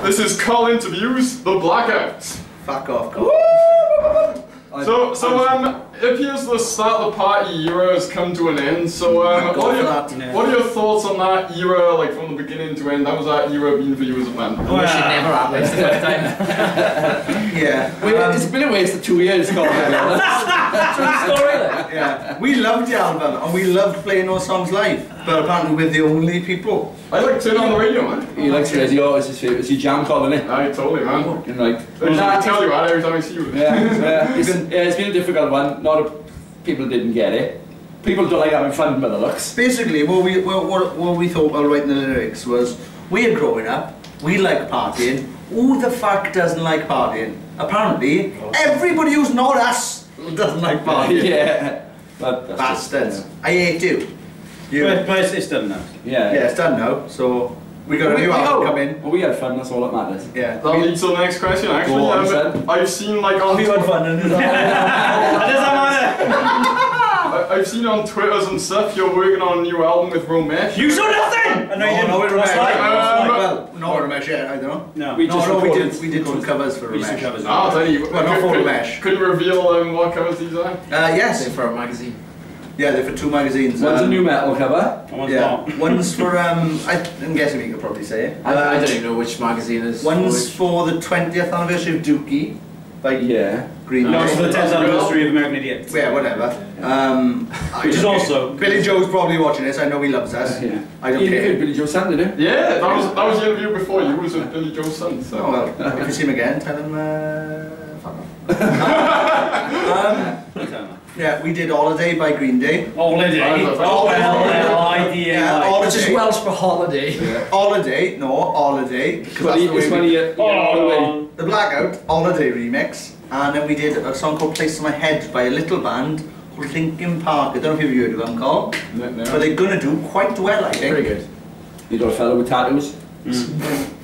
This is Colinterviews, the Blackout. Fuck off, Col. So it appears the start of the party era has come to an end. So what are your thoughts on that era, like from the beginning to end? How's that era been for you as a man? I wish it never happened the first time. Yeah. It's been a waste of 2 years, Colin. True story then. Yeah. We loved the album and we loved playing those songs live, but apparently we're the only people. I like turn on the radio, man. He likes radio, it's his favourite. It's your jam, Colin, isn't it? Aye, totally, man. Like, I tell you that every time I see you. It's been a difficult one. A lot of people didn't get it. People don't like having fun by the looks. Basically, what we thought while writing the lyrics was, we're growing up, we like partying. Who the fuck doesn't like partying? Apparently, everybody who's not us doesn't like partying. Yeah. Bastards. I hate you. But it's done now. Yeah. Yeah, it's done now, so we got a new album coming. Well, we had fun, that's all that matters. Yeah. That leads to the next question, actually. I've seen like on... Have you had fun in it? I've seen on Twitters and stuff you're working on a new album with Romesh. You saw nothing! No, with Romesh. Well, not Romesh yet, I don't know. No. We did some covers for Romesh. I'll tell you. Well, not for Romesh. Could you reveal what covers these are? Yes. They're for a magazine. Yeah, they're for 2 magazines. One's a new metal cover. One's not. One's for, I'm guessing we could probably say it. I don't even know which magazine it is. One's for the 20th anniversary of Dookie. By Green Day. No, it's for the 10th anniversary of American Idiot. Yeah, whatever. Which is also... Billy Joe's probably watching this, I know he loves us. Yeah. I don't care. Billy Joe's son, did he? Yeah, that was the interview before you was with Billy Joe's son. So. Oh well, if you see him again, tell him, fuck off. Yeah, we did Holiday by Green Day. Holiday? Holiday. Which is Welsh for holiday. Yeah. Holiday, no, Holiday. It's funny, the Blackout, Holiday remix. And then we did a song called Place in My Head by a little band called Linkin Park. I don't know if you've heard of them, Carl. No. But they're going to do quite well, I think. Very good. You got a fellow with tattoos?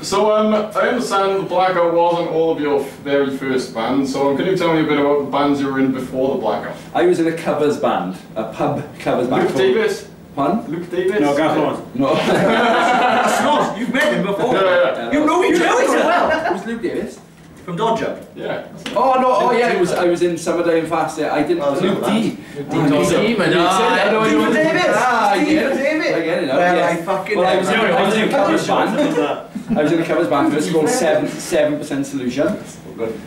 So I understand the Blackout wasn't all of your very first band, so can you tell me a bit about the bands you were in before the Blackout? I was in a covers band, a pub covers band. Luke Davis? Pardon? Luke Davis? No, Gareth Lawrence. No. That's not, you've met him before. Yeah. You know each other well. Who's Luke Davis? From Dodger. Yeah. Oh no! Oh yeah, I was in Summer and Fast. I didn't. Luke D. Stephen Davis. I get it. Well, I fucking. I was in a covers band. I was in a covers band first called 7% Solution,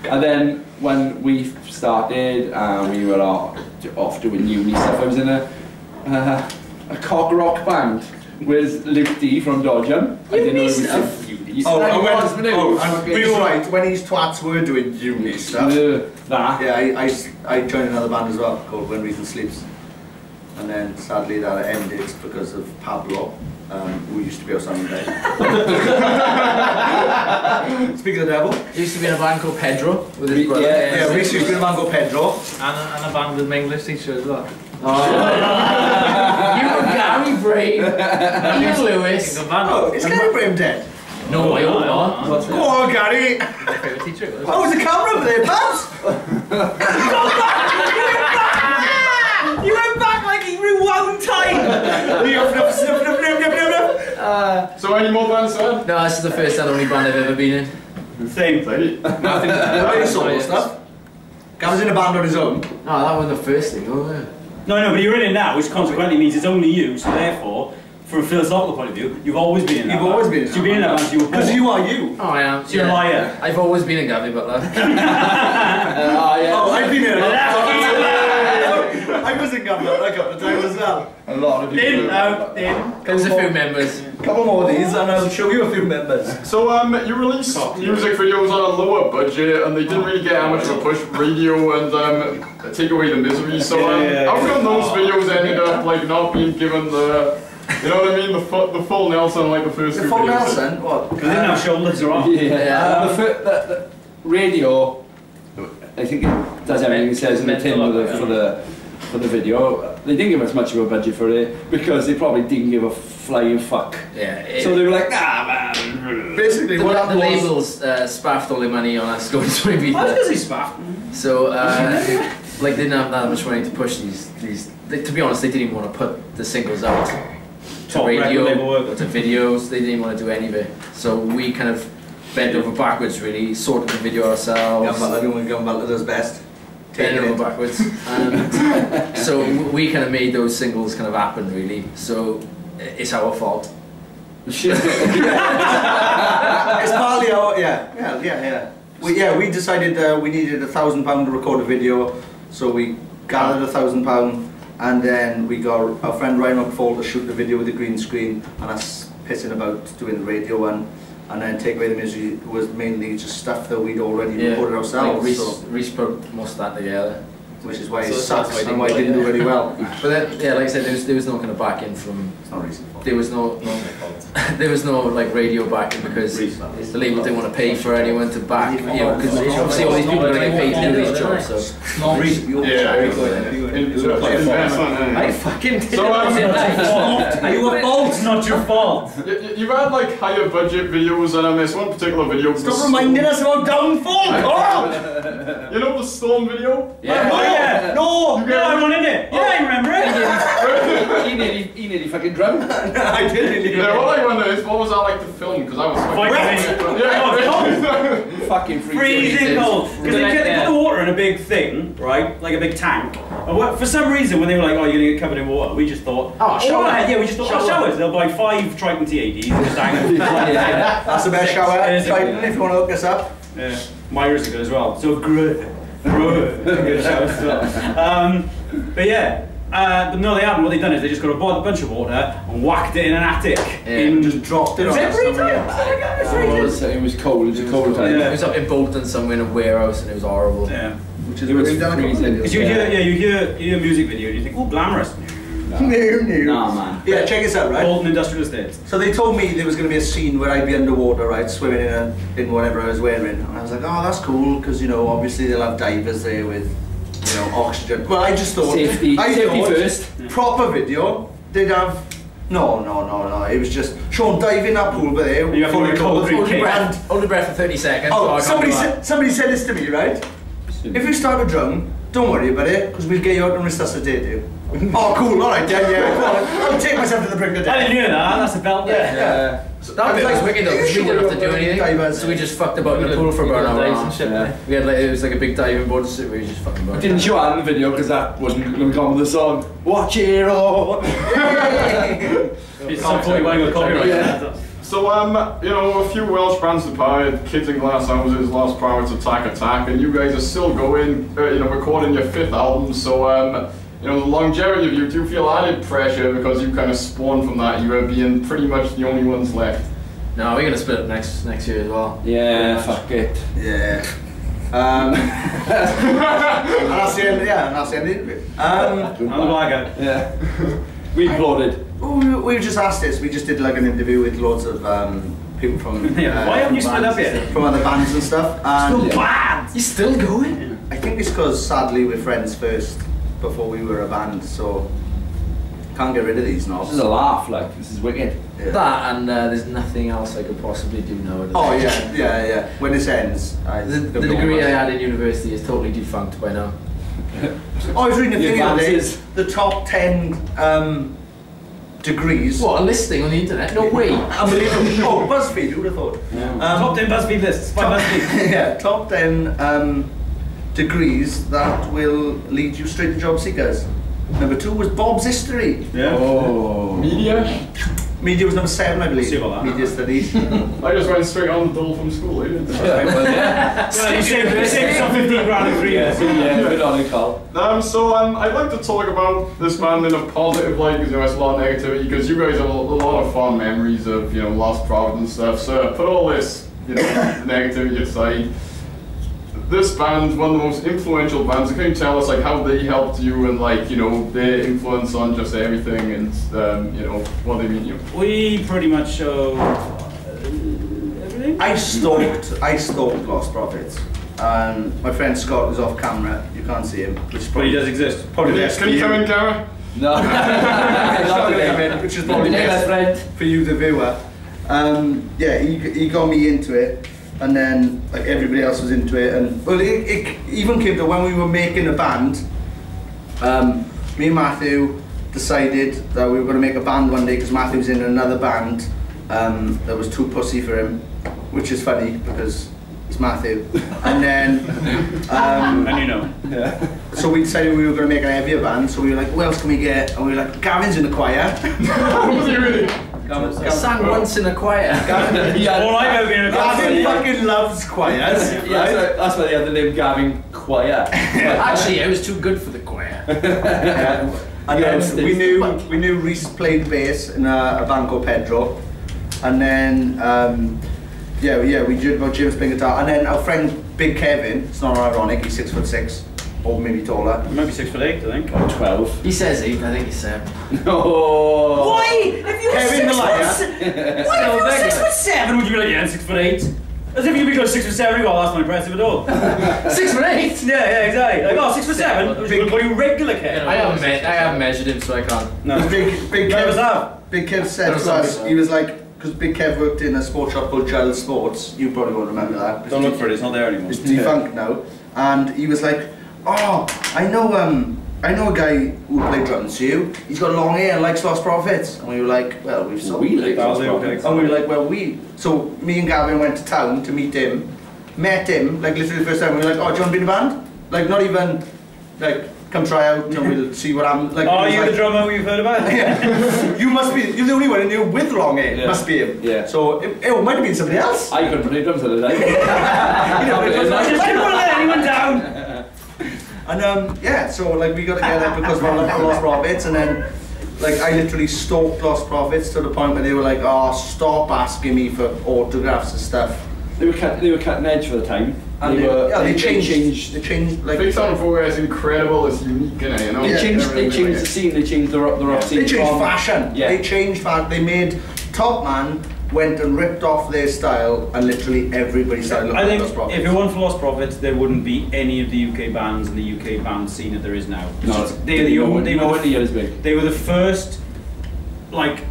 and then when we started, we were off doing uni stuff. I was in a cock rock band with Luke D from Dodgem. Uni stuff. Be right, when these twats were doing uni stuff. Yeah, I joined another band as well called When Reason Sleeps. And then sadly that ended because of Pablo, who used to be our sound guy. Speaking of the devil. He used to be in a band called Pedro with his brother. Yeah, we used to be in a band called Pedro. And a band with my English teacher as well. Oh. You were Gary Brave, Ian Lewis. Oh, is Gary Brave dead? No, I hope not. Go on, Gary! My favourite teacher was. Oh, there's a camera over there, Babs! You went back like he rewound time! So any more bands, sir? No, this is the first and only band I've ever been in. Same. Very solo stuff. Gavin's in a band on his own. No, that wasn't the first thing, oh yeah. No, but you're in it now, which consequently means it's only you, so therefore, from a philosophical point of view, you've always been in that band. You've always been in that band. You've been in that band, you were born. Because you are you. Oh, I am. So you're a liar. I've always been a Gabby Butler. Oh, I've been in it. I was in Gavin a couple of times as well. A lot of people. There's a few members. A couple more of these and I'll show you a few members. So you released music videos on a lower budget and they didn't really get how much of a push, radio and Take Away the Misery. So how come those videos ended up like not being given the, you know what I mean, the full Nelson like the first two videos? The full Nelson? What? Because they didn't have shoulders or all. Yeah. The radio, I think it does everything it says in the tin for the video. They didn't give us much of a budget for it because they probably didn't give a flying fuck. Yeah. So they were like, nah man. Basically, what the labels spaffed all their money on us going to Ibiza. That's because he spaffed. So like they didn't have that much money to push these. To be honest, they didn't even want to put the singles out to radio or to videos. They didn't even want to do any of it. So we kind of bent over backwards really, sorted the video ourselves. Everyone Gumbalta does best. Bent over backwards. And so we kind of made those singles kind of happen really. So it's our fault. It's partly our, yeah. We decided we needed £1,000 to record a video, so we gathered £1,000, and then we got our friend Ryan McFall to shoot the video with the green screen, and us pissing about doing the radio one, and then Take Away the Misery was mainly just stuff that we'd already recorded ourselves. Like Reece put most of that together. Which is why it sucks and why it didn't do very well. But then, yeah, like I said, there was no kind of backing from. It's not Reece's fault. There was no there was no like radio backing because the label didn't want to pay for anyone to back. You know, because obviously all these people are getting paid to do these jobs. So I fucking did. So you were fault, not your fault. You've had like higher budget videos, and this one particular video. Stop reminding us about Downfall. You know the Storm video? Yeah. No, I won in it. Yeah, I remember it. He nearly fucking drowned. I did really. Yeah, what I wonder is, what was that like to film? Because I was fucking freezing cold. Because they put the water in a big thing, right? Like a big tank. And for some reason, when they were like, "Oh, you're gonna get covered in water," we just thought, "Oh, shower." Yeah, we just thought, showers. They'll buy 5 Triton T80s and just hang them. That's the best shower. Triton, if you want to hook us up. Yeah, Myra's are good as well. So good. Good showers as well. But yeah. No, they haven't. What they've done is they just got a bunch of water and whacked it in an attic. And just dropped it on It was cold. It was a cold time. It was up in Bolton somewhere in a warehouse and it was horrible. Yeah. Which is freezing. Because you hear a music video and you think, oh, glamorous. No. Nah, man. Yeah, check this out, right? Bolton Industrial Estates. So they told me there was going to be a scene where I'd be underwater, right, swimming in whatever I was wearing, and I was like, oh, that's cool, because you know, obviously they'll have divers there with, you know, oxygen. Well, I just thought safety first. Proper video. They'd have. No. It was just Sean diving that pool, but there. You have to hold your breath for 30 seconds. Oh, somebody said this to me, right? If you start to drown, don't worry about it, because we'll get you out and resuscitate you. Oh, cool, alright, yeah. I'll take myself to the brink of death. I didn't hear that, that's a belt there. Yeah. So that was wicked though, because we didn't have to do anything. So we just fucked about in the pool for about an hour. We had like, it was like a big diving board to sit where we just fucking about. Didn't show that in the video because that wasn't going to come with the song. Watch Hero! It's some point when you got copyright. So, you know, a few Welsh bands departed, Kids in Glass Houses, Lost Pirates, Attack, and you guys are still going, you know, recording your 5th album, so, you know, the longevity of you, do you feel added pressure because you kind of spawned from that, you were being pretty much the only ones left? No, we're going to split up next year as well. Yeah, fuck it. Yeah. And that's the end, and that's the end of it. I'm the Blackout. Yeah. We applauded. We just asked this, we just did like an interview with loads of people from why haven't you split up yet? From other bands and stuff. Still bad! You're still going? I think it's because sadly we're friends first before we were a band, so can't get rid of these knobs. This is a laugh, like, this is wicked. Yeah. That and there's nothing else I could possibly do nowadays. Oh yeah. When this ends, the degree I had in university is totally defunct by now. I was reading a thing the other day, the top 10 degrees. What, a listing on the internet? No way. Unbelievable. Oh, BuzzFeed, who would have thought? Yeah. Top 10 BuzzFeed lists by BuzzFeed. Yeah, top 10 degrees that will lead you straight to job seekers. Number 2 was Bob's History. Yeah. Oh. Media? Media was number 7, I believe. See about that. Media studies. I just went straight on the dole from school, eh? Yeah, you saved some 15 grand in 3 years. Yeah, good on it, Carl. So I'd like to talk about this band in a positive light because there's a lot of negativity. Because you guys have a lot of fond memories of, you know, Lost Prophets and stuff. So put all this, you know, negativity aside. This band, one of the most influential bands. Can you tell us like how they helped you and like, you know, their influence on just everything and you know what they mean to you? We pretty much show everything. I stalked Lost Prophets. My friend Scott was off camera. You can't see him, which is probably he does exist. Probably best. Can you come in, camera? No. He's not going to come in, which is probably best for you, the viewer. Yeah, he got me into it. And then, like, everybody else was into it, and well, it even came to when we were making a band. Me and Matthew decided that we were going to make a band one day because Matthew was in another band that was too pussy for him, which is funny because it's Matthew. And then, and you know. Yeah. so we decided we were going to make an heavier band. So we were like, who else can we get? And we were like, Gavin's in the choir. Was he really? I sang once in a choir. All I've ever been in a Gavin fucking loves choirs. Yeah, that's why they had the name Gavin Choir. Actually, I was too good for the choir. And then we knew Reese played bass in a band called Pedro. And then, we heard about James playing guitar. And then our friend Big Kevin, it's not ironic, he's 6'6", or maybe taller. Maybe 6'8", I think. Or 12. He says 8, I think he's 7. No. Why? If you were Kevin the liar. Why? If you were 6'7", would you be like, yeah, 6'8"? As if you'd be going 6'7", you go, that's not impressive at all. 6'8"? Yeah, exactly. Like, oh, 6'7", what are you regular Kevin? I haven't measured him, so I can't. No. Big Kev said to us, he was like, because Big Kev worked in a sports shop called Giles Sports, you probably won't remember that. Don't look for it, it's not there anymore. It's defunct now. And he was like, oh, I know a guy who played drums to you. He's got long hair and likes Lost Prophets. And we were like, well, we like Lost Prophets. And we were like, so me and Gavin went to town to meet him, met him, like literally the first time. We were like, oh, do you want to be in the band? Like, not even, like, come try out and we'll see what I'm like. Oh, you're the drummer we've heard about? Yeah. You're the only one in here with long hair. Yeah. Must be him. Yeah. So it might have been somebody else. I couldn't play drums at the time. I just didn't want to let anyone down. And so like we got together because we loved Lost Prophets, and then like I literally stalked Lost Prophets to the point where they were like, oh, stop asking me for autographs and stuff. They were cutting edge for the time. And they changed. Like Big Sound of Progress is incredible. It's unique, you know. They changed the scene. They changed the rock scene. They changed fashion. Yeah. They changed fashion. They made Top Man went and ripped off their style, and literally everybody started looking at Lost Prophets. If it weren't for Lost Prophets, there wouldn't be any of the UK bands in the UK band scene that there is now. No, they were the first, like,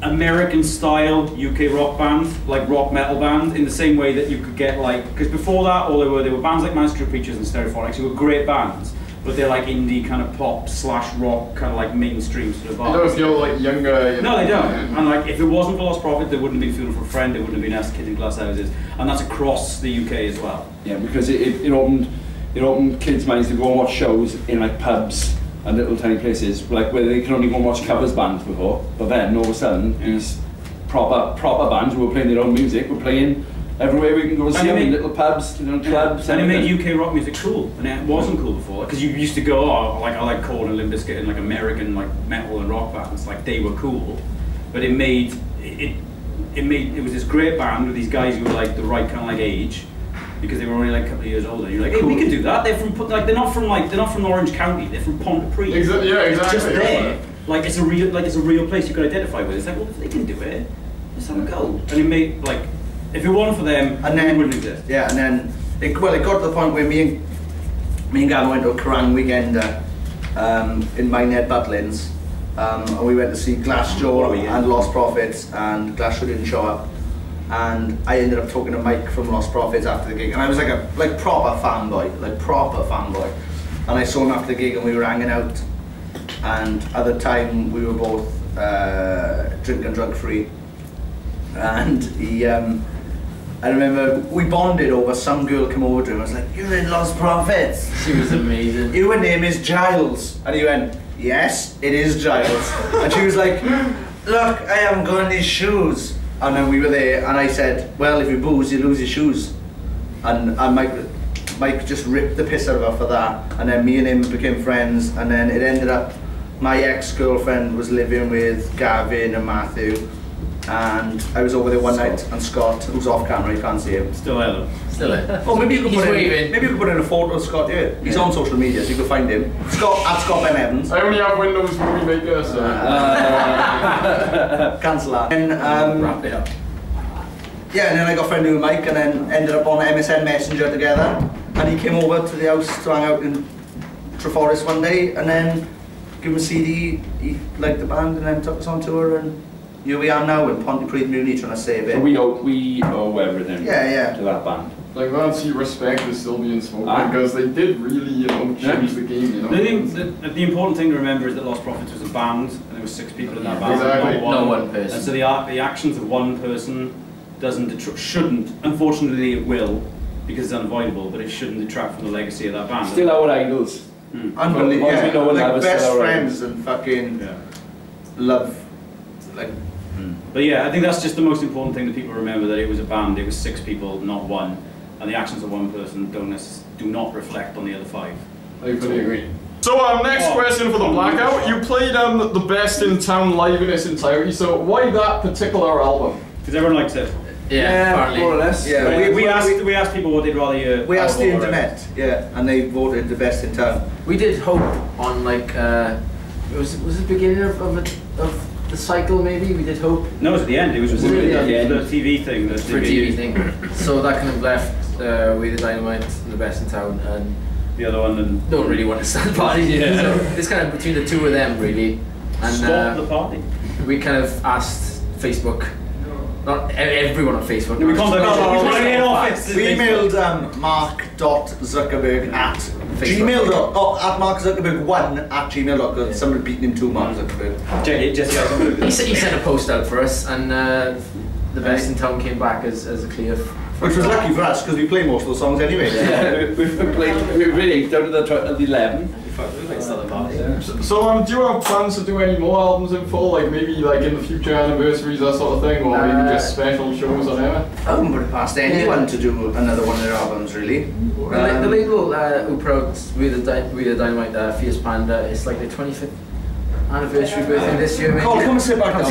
American style UK rock band, like rock metal band, in the same way that you could get like, because before that all they were bands like Master of Preachers and Stereophonics, who were great bands, but they're like indie kind of pop / rock kind of like mainstream sort of bands. They don't feel like younger. You know? No, they don't. And like if it wasn't for Lost Prophet, there wouldn't have been Funeral for a Friend, there wouldn't have been Ask Kid in Glass Houses, and that's across the UK as well. Yeah, because it opened kids' minds to go and watch shows in like pubs and little tiny places, like where they can only go and watch covers bands before. But then all of a sudden, these proper bands who were playing their own music were playing everywhere we can go and see them in little pubs, clubs. And it made UK rock music cool, and it wasn't cool before. Because you used to go, oh, like I like Korn and Limp Bizkit and like American like metal and rock bands, like they were cool. But it was this great band with these guys who were like the right kind of like age, because they were only like a couple of years older. And you're like, hey, we can do that. They're from they're not from Orange County. They're from Pontypridd. Yeah, exactly. It's just there. Like it's a real place you can identify with. It's like, well, if they can do it, let's have a go. And it made like, if it wasn't for them, and then it wouldn't exist. Yeah, and then it got to the point where me and Gavin went to a Kerrang weekend in Minehead, Butlins, and we went to see Glassjaw and Lost Prophets, and Glassjaw didn't show up. And I ended up talking to Mike from Lost Prophets after the gig, and I was like a proper fanboy. And I saw him after the gig, and we were hanging out. And at the time, we were both drinking drug free. And he, I remember we bonded over some girl came over to him. I was like, "You're in Lost Prophets." She was amazing. Your name is Giles, and he went, "Yes, it is Giles." And she was like, "Look, I haven't got any shoes." And then we were there, and I said, "Well, if you booze, you lose your shoes." And Mike just ripped the piss out of her for that. And then me and him became friends, and then it ended up, my ex-girlfriend was living with Gavin and Matthew, and I was over there one night, and Scott, who's off camera, you can't see him. Still there though. Still there. Oh, maybe you could He's put in a photo of Scott here. He's on social media, so you can find him. Scott Ben Evans. I only have Windows Movie Maker, so cancel that. And wrap it up. yeah, and then I got friendly with Mike, and then ended up on MSN Messenger together. And he came over to the house to hang out in Treforest one day, and then give him a CD. He liked the band, and then took us on tour, and here we are now in Pontypridd, Muni, trying to save it. So we owe everything to that band. Like, that's respect is still being spoken, because they did really, change the game, The important thing to remember is that Lost Prophets was a band, and there were 6 people in that band, Exactly. not one person. And so the actions of one person shouldn't, unfortunately it will, because it's unavoidable, but it shouldn't detract from the legacy of that band. Still our idols. Unbelievable. Yeah. Yeah. Like best friends and fucking love. Like. But yeah, I think that's just the most important thing that people remember, that it was a band, it was 6 people, not 1, and the actions of 1 person do not reflect on the other 5. I fully agree. So next question for the Blackout. You played the best in town live in its entirety, so why that particular album? Because everyone likes it. Yeah, apparently. More or less. Yeah, we asked people what they'd rather hear. We asked the internet, and they voted the best in town. We did hope on like was it the beginning of the cycle maybe? We did hope. No, it was at the end. It was at the end? The TV thing. The TV thing. So that kind of left We the Dynamite and the best in town, and the other one and don't really want to stand party. Yeah. So it's kind of between the 2 of them really. And stop the party. We kind of asked Facebook. Not everyone on Facebook. No, we emailed Mark.Zuckerberg at Mark Zuckerberg1 @gmail.com. Somebody beaten him to Mark Zuckerberg. He sent a post out for us, and the best in town came back as a clear. Which was lucky for us because we play most of the songs anyway. Yeah, we've really down to the 11. So do you have plans to do any more albums in full, like maybe like in the future anniversaries, that sort of thing, or maybe just special shows or whatever? I wouldn't put it past anyone to do another one of their albums, really. The label who promotes We the Dynamite, Fierce Panda, it's like their 25th anniversary birthday this year. Cole, come and sit back. I'm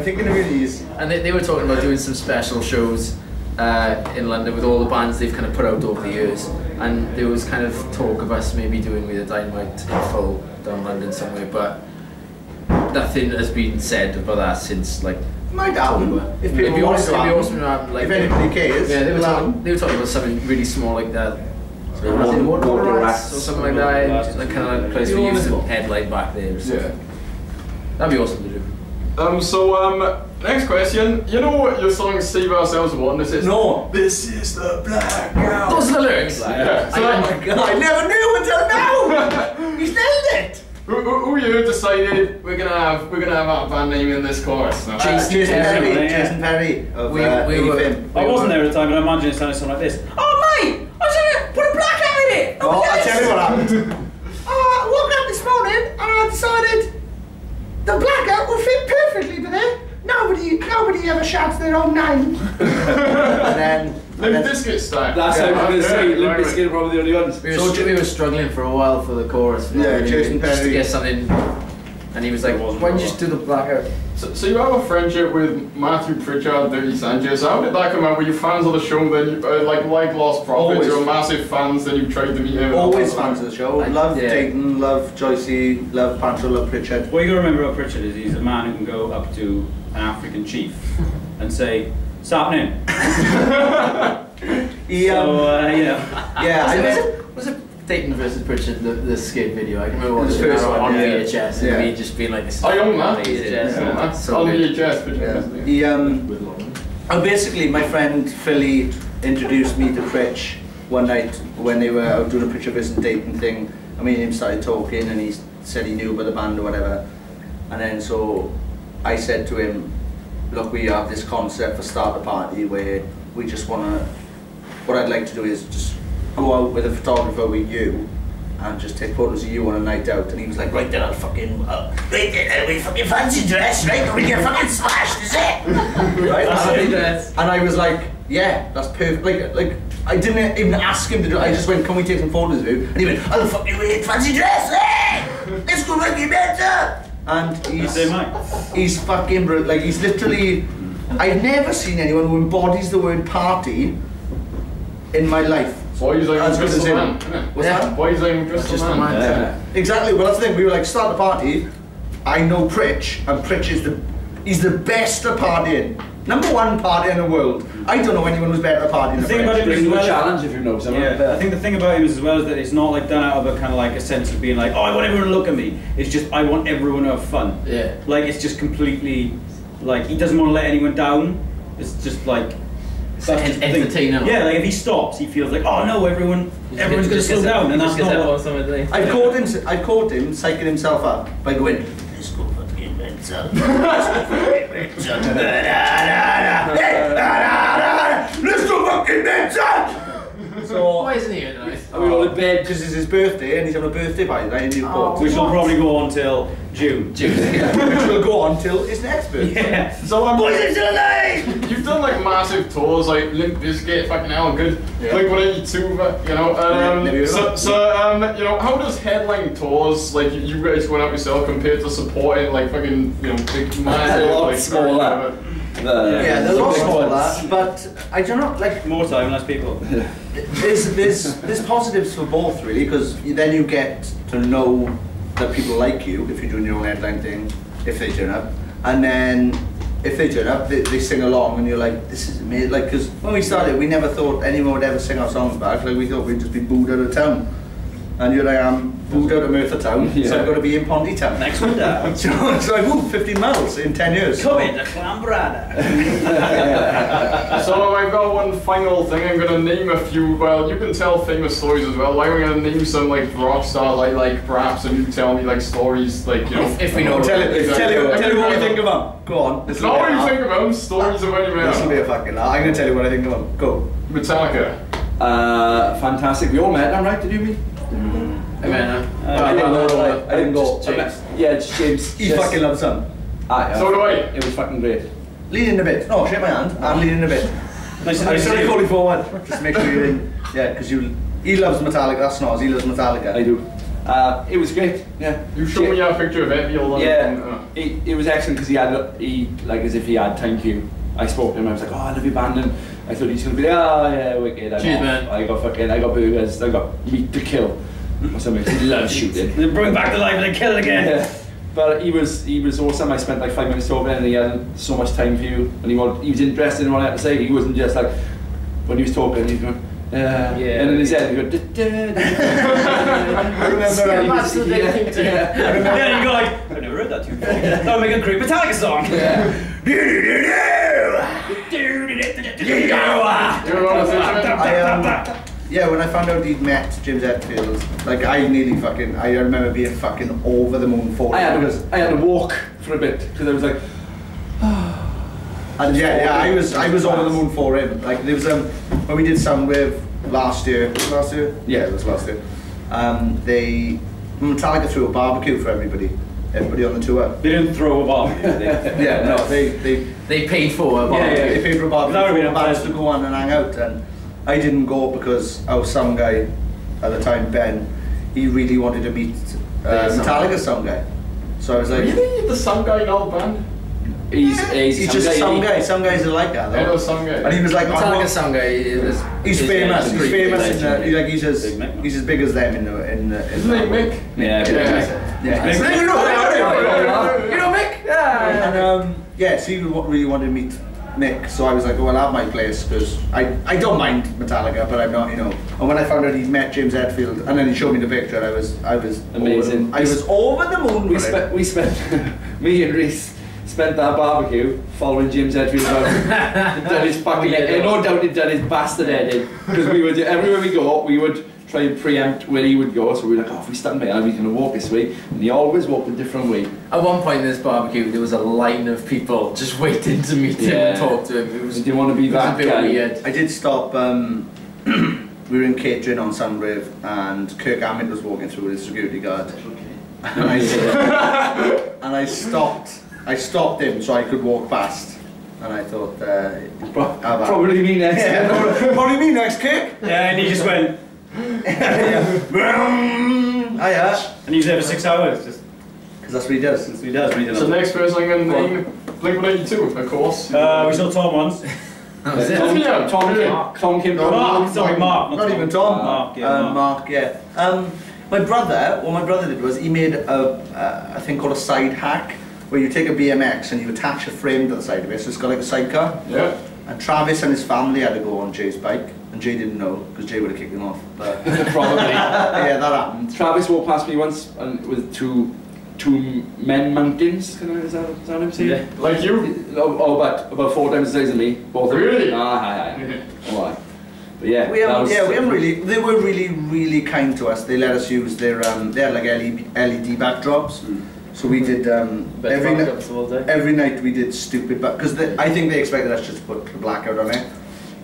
thinking of release, And they were talking about doing some special shows in London with all the bands they've kind of put out over the years, and there was kind of talk of us maybe doing With the Dynamite in full down London somewhere, but nothing has been said about that since like might happen. If people want to happen, like, if anybody cares. Yeah, they were talking about something really small like that. Water Rats or something like that, like kind of like a place we used to headlight back there. So that'd be awesome to do. Next question. You know what your song "Save Ourselves" One? This is no. This is the Blackout. Those are the lyrics. Yeah. So oh my God! I never knew until now. He's nailed it. Who you decided we're gonna have our band name in this chorus? No. Jason Perry. Of, I wasn't there at the time, but I imagine it sounded something like this. Oh mate, I was gonna put a Blackout in it. Oh, I'll tell you what happened. I woke up this morning and I decided the Blackout will fit perfectly with it. Nobody ever shouts their own name. and then Limp Bizkit style. That's how I was going to say. Limp Bizkit are probably the only ones. We were struggling for a while for the chorus. Jason Perry. Just to get something, and he was like, "Why don't you just do the Blackout?" So you have a friendship with Matthew Pritchard, Dirty Sanchez. How did that come out? Were you fans of the show then? You, like Lost Prophets, you were massive fans. Then you tried to meet him. Always fans of the show. Love Dayton, love Joycey, love Pancho, love Pritchard. What you got to remember about Pritchard is he's a man who can go up to an African chief and say, "What's happening?" Was it Dayton versus Pritchard, the skate video? I can remember watching the first that one, on VHS and me just being like, "This is I own that. VHS." So on good. VHS. Basically, my friend Philly introduced me to Pritch one night when they were out doing a Pritchard versus Dayton thing. I mean, him started talking and he said he knew about the band or whatever. And then so I said to him, "Look, we have this concept for Start the Party where we just want to, what I'd like to do is just go out with a photographer with you and just take photos of you on a night out." And he was like, "Right then, I'll fucking, right then, we fucking fancy dress, right? We get fucking smashed, is it?" Right? And I was like, "Yeah, that's perfect." Like I didn't even ask him to do it. I just went, "Can we take some photos of you?" And he went, "I'll fucking wear fancy dress, hey! Let's go fucking better." And he's fucking brilliant. Like he's literally, I've never seen anyone who embodies the word party in my life. Why is like just a man? What's that? Why is like just a man? Exactly. Well, that's the thing. We were like, start the party. I know Pritch, and Pritch is he's the best at partying. #1 party in the world. I don't know anyone who's better at partying. The thing about him is a challenge if you know someone. I think the thing about him is as well is that it's not like done out of a kind of like a sense of being like, "Oh, I want everyone to look at me." It's just I want everyone to have fun. Yeah. Like it's just completely like he doesn't want to let anyone down. It's just like entertaining. Yeah, like if he stops, he feels like, "Oh no, everyone's going to slow down," and that's not what. I caught him psyching himself up by going, "Let's go fucking pizza. Let's go fucking pizza! So, Why isn't he here tonight? are we all in bed because it's his birthday and he's having a birthday party tonight in Newport. We shall probably go on till June. Which will go on till his next birthday. Yeah. So Boys, it's still alive! you've done like massive tours, like Limp Bizkit, fucking hell, good. Like 182, but, you know. You know, how does headline tours, like you guys went up yourself, compared to supporting like fucking, you know, big massive, A lot like smaller. Yeah, there's lots of that, but I don't know, like More time, less people. there's positives for both really, because then you get to know that people like you if you're doing your own headline thing, if they turn up, and then if they turn up, they sing along, and you're like, this is amazing. Like, because when we started, we never thought anyone would ever sing our songs back. Like, we thought we'd just be booed out of town, and you're like, I'm booed out of Merthyr town, so I've got to be in Pontypridd. Next winter. So I moved 15 miles in 10 years. Come in, the Clambrada. So I've got one final thing. I'm gonna name a few. Well, you can tell famous stories as well. Like I'm gonna name some like rock star, like perhaps, and you tell me like stories, like you know. If we know. Tell you what you think of them. Go on. It's not what you think about them. Stories about you, This will be man. a fucking laugh. I'm gonna tell you what I think of them. Go. Metallica. Fantastic. We all met them, right? Did you meet? I didn't go. Yeah, just James. He fucking loves them. So do I. It was fucking great. Lean in a bit. No, shake my hand. I'm leaning in a bit. Nice I'm to sorry, see call you. you forward. Just make sure you're in. Yeah, because he loves Metallica. That's Snoz. He loves Metallica. I do. It was great. Yeah. You showed me a picture of Eddie. Yeah. It was excellent because he like as if he had thank you. I spoke to him. I was like, oh, I love your band, and I thought he's gonna be like, oh yeah, wicked. Cheers, man. I got burgers. I got meat to kill. Or something. He loves shooting. They bring back the life and they kill it again. Yeah. But he was awesome. I spent like 5 minutes talking and he had so much time for you, and he was interested in what I had to say. He wasn't just like when he was talking, he's going and in his head he go I remember That's the big thing too. Yeah, you go like, I've never heard that tune before. That would make a great Metallica song. Yeah, when I found out he'd met James Hetfield, like I remember being fucking over the moon for him. I had to walk for a bit because I was like and I was over the moon for him. Like there was when we did Soundwave last year. Yeah, it was last year. Metallica threw a barbecue for everybody on the tour. They didn't throw a barbecue. They paid for a barbecue. They paid for a barbecue That would be for bands unpleasant. to go on and hang out, and I didn't go because our sound guy at the time, Ben, he really wanted to meet Metallica's sound guy. So I was like, Really? The sound guy in our band? he's just a sound guy. Some guys are like that, though. I know some guy. And he was like, Metallica sound guy is. he's famous. He's famous in the, Big he's as big as them in Isn't it Mick? Yeah. yeah. You know Mick? Yeah. And so he really wanted to meet Mick, so I was like, oh, I'll have my place, because I don't mind Metallica, but I'm not, you know. And when I found out he met James Hetfield, and then he showed me the picture, I was Amazing. I was over the moon. We spent me and Reese spent that barbecue following James Hetfield around. Done his fucking no doubt he'd done his bastard heading, because we would everywhere we go we would try and preempt where he would go, so we were like, oh, if we stand behind he's going to walk this way, and he always walked a different way. At one point in this barbecue, there was a line of people just waiting to meet him and talk to him. It was, didn't want to be that a bit guy. weird. I did stop. We were in catering on Sunrave, and Kirk Hammett was walking through with his security guard, and I stopped. I stopped him so I could walk past, and I thought, Probably me next. Yeah, probably me next, Kirk. Yeah, and he just went, Hiya. and he was there for 6 hours. Just, Because that's what he does. that's what he does. When he So next person I'm going to name Blink-182, of course. we saw Tom once. That was it. Tom came from Mark, sorry, Mark. Not even Tom. Mark, yeah, Mark, yeah. My brother, what my brother did was he made a thing called a side hack, where you take a BMX and you attach a frame to the side of it, so it's got like a sidecar. Yeah. And Travis and his family had to go on Jay's bike, and Jay didn't know, because Jay would have kicked him off. But probably. yeah, that happened. Travis walked past me once and with two men mountains. Is that what I'm saying? Yeah. Like you? About 4 times the size of me. Both of them. Really? Hi. Alright. But yeah. We haven't really. They were really kind to us. They let us use their they had like LED backdrops, So we did every night we did stupid, but because I think they expected us just to put the Blackout on it.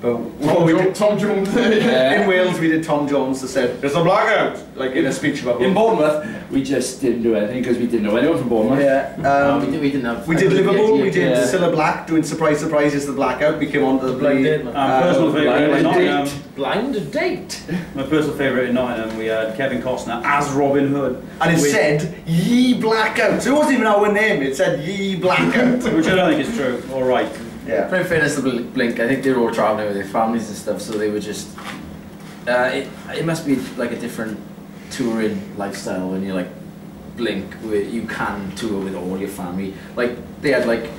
But Tom Jones. In Wales we did Tom Jones that said it's a Blackout, like in a speech about. In Bournemouth, we just didn't do anything because we didn't know anyone from Bournemouth. Yeah. We didn't have. We did Liverpool. We did Cilla Black doing surprise is the Blackout. We came on to the Blind date. Personal favourite in Nottingham. Blind date. My personal favourite in Nottingham, we had Kevin Costner as Robin Hood. And it said Ye Blackout. So it wasn't even our name. It said Ye Blackout. Which I don't think is true. All right. Yeah. For fairness to Blink, I think they were all travelling with their families and stuff, so they were just. It must be like a different touring lifestyle when you're like Blink, where you can tour with all your family. Like they had like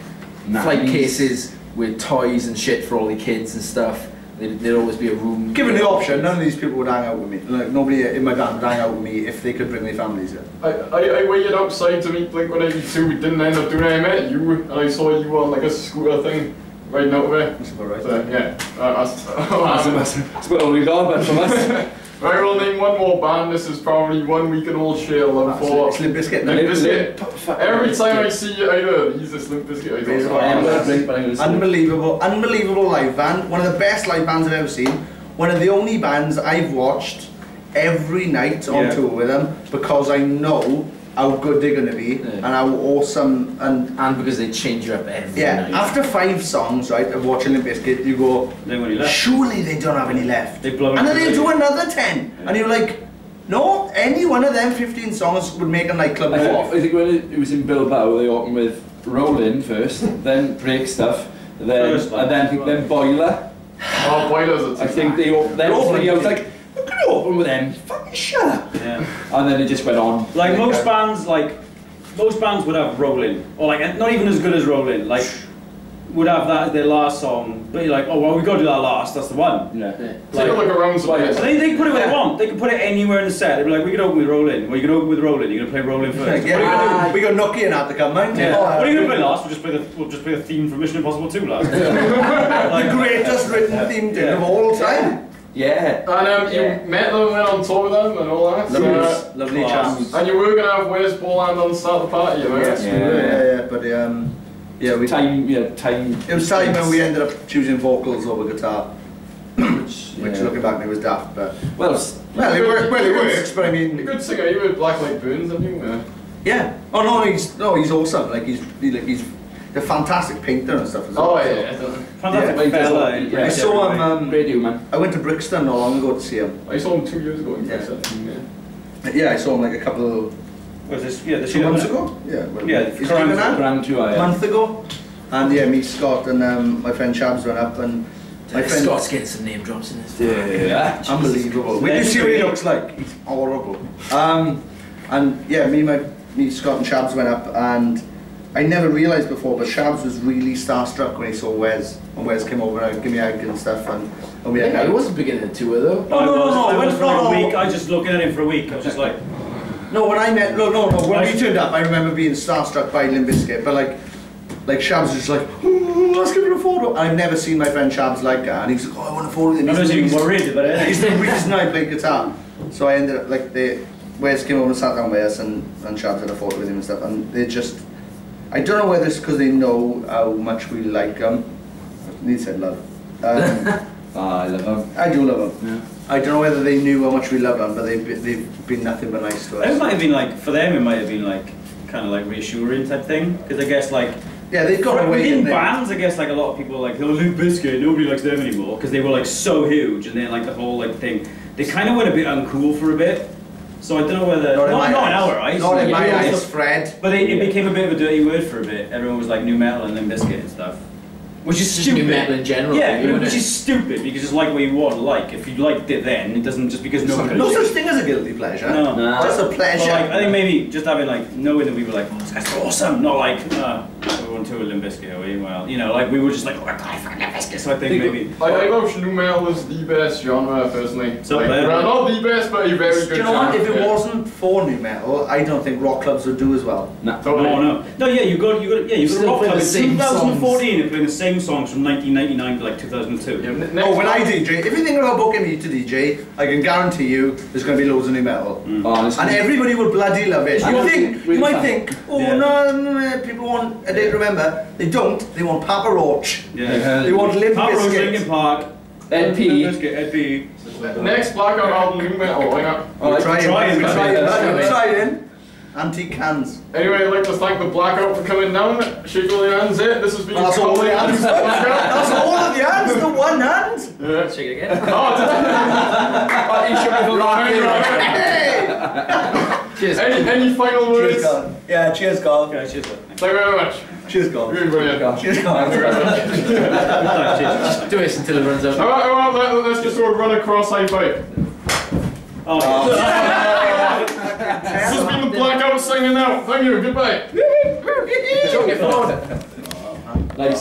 flight cases with toys and shit for all the kids and stuff. There'd always be a room. Given the option, none of these people would hang out with me. Like nobody in my band would hang out with me if they could bring their families in. I waited outside to meet Blink-182. We didn't end up doing it. I met you, and I saw you on like a scooter thing riding out of it. That's about right. So, yeah. That's what all we got, but from us. Right, we'll name one more band. This is probably one we can all share love for. It's Limp Bizkit. Limp Bizkit. Every time I see either he's this Limp Bizkit. Unbelievable live band. One of the best live bands I've ever seen. One of the only bands I've watched every night on tour with them because I know how good they're going to be and how awesome and because they change you up every night. After 5 songs, right, of watching Limp Bizkit, you go, surely they don't have any left. They blow and then they do another 10, and you're like, no, any one of them 15 songs would make a nightclub go off. I think when it was in Bilbao, they opened with Roll In first, then Break Stuff, then Boiler. Oh, Boiler's a I think they opened. I was like, I'm gonna open with them. Fucking shut up. Yeah. And then it just went on. Like most bands would have Rollin', or like not even as good as Rollin', like would have that as their last song, but you're like, oh well, we got to do that last. That's the one. Yeah. Take a look around. So they can put it where they want. They can put it anywhere in the set. They'd be like, we can open with Rollin'. Well, you can open with Rollin'. You're gonna play Rollin' first. Yeah, we got Nucky and to come, mind. Yeah. What are you gonna play last? We'll just play the theme from Mission Impossible 2 last. The greatest written theme tune of all time. Yeah. And you met them, went on tour with them and all that. Lovely chaps. And you were going to have Where's Ballland on Start the Party, right? Yes, yeah. But we time. It was time when we ended up choosing vocals over guitar. Which looking back, it was daft, but it works. But I mean, a good singer. You were Black Light Burns, haven't you? Yeah. Oh no, he's awesome. Like he's a fantastic painter and stuff as well. Oh yeah. Fantastic fella. I saw him. Radio Man. I went to Brixton not long ago to see him. I saw him 2 years ago in Brixton. Yeah, I saw him like a couple. Was this 2 months ago? Yeah. Around 2 months ago. And yeah, me, Scott, and my friend Shabs went up, and my friend Scott's getting some name drops in this. Yeah, unbelievable. When you see what he looks like, he's horrible. And yeah, me, Scott, and Shabs went up, and I never realised before, but Shabs was really starstruck when he saw Wes, and Wes came over and gave me a hug and stuff, and we had it wasn't beginning of the tour though. I went for a week. I was just looking at him for a week. I was just like, no. When I met, no. When we turned up, I remember being starstruck by Limp Bizkit, but like Shabs was just like, oh, let's give it a photo. I've never seen my friend Shabs like that, and he's like, oh, I want a photo with him. I was even worried about it. He's the reason I play guitar. So I ended up Wes came over and sat down with us, and Shabs had a photo with him and stuff, and they just. I don't know whether it's because they know how much we like them. He said love. I love them. I do love them. Yeah. I don't know whether they knew how much we love them, but they've been nothing but nice to us. It might have been like, for them it might have been like, kind of like reassuring type thing. Because I guess like, yeah, they've got away within bands, I guess like a lot of people are like, oh, Limp Bizkit, nobody likes them anymore. Because they were like so huge, and then like the whole like thing, they kind of went a bit uncool for a bit. So I don't know whether, not in our eyes. Not in my eyes, Fred. But it became a bit of a dirty word for a bit. Everyone was like new metal and Limp Bizkit and stuff. Which is just stupid. New metal in general. Yeah, which is stupid because it's like what you want to like. If you liked it then, it doesn't just because nobody. No such thing as a guilty pleasure. No. Just a pleasure. But like, I think maybe just having like, knowing that we were like, oh, this guy's awesome, not like, on tour with Limp Bizkit, are we? Well, you know, like we were just like, oh, I can't find Limp Bizkit, so I think maybe. I love nu metal as the best genre, personally. It's up there. Well, not the best, but a very good genre. Do you know what? If it wasn't for nu metal, I don't think rock clubs would do as well. No, yeah, you got a rock club in 2014. You're playing the same songs from 1999 to like 2002. Yeah, when I DJ, if you think about booking me to DJ, I can guarantee you there's going to be loads of nu metal, and everybody will bloody love it. You might think, oh no, people want a day to remember. They don't. They want Papa Roach. Yeah. They want Limp Papa Roach, Bizkit. Linkin Park. NP. Next Blackout album, nu metal. Hang on. We're trying. trying. Antique cans. Anyway, I'd like to thank the Blackout for coming down. Shake all your hands, This has been That's all the hands. That's all of the hands. The one hand. Yeah. Shake it again. Cheers. Any final words? Cheers, God. Yeah, cheers, God. Okay, cheers. Thank you very much. Cheers, God. You're brilliant. Cheers, God. Just do it until it runs out. Alright, let's just sort of run across high five. This has been the Blackout signing out. Thank you, goodbye. Don't get forward. Nice.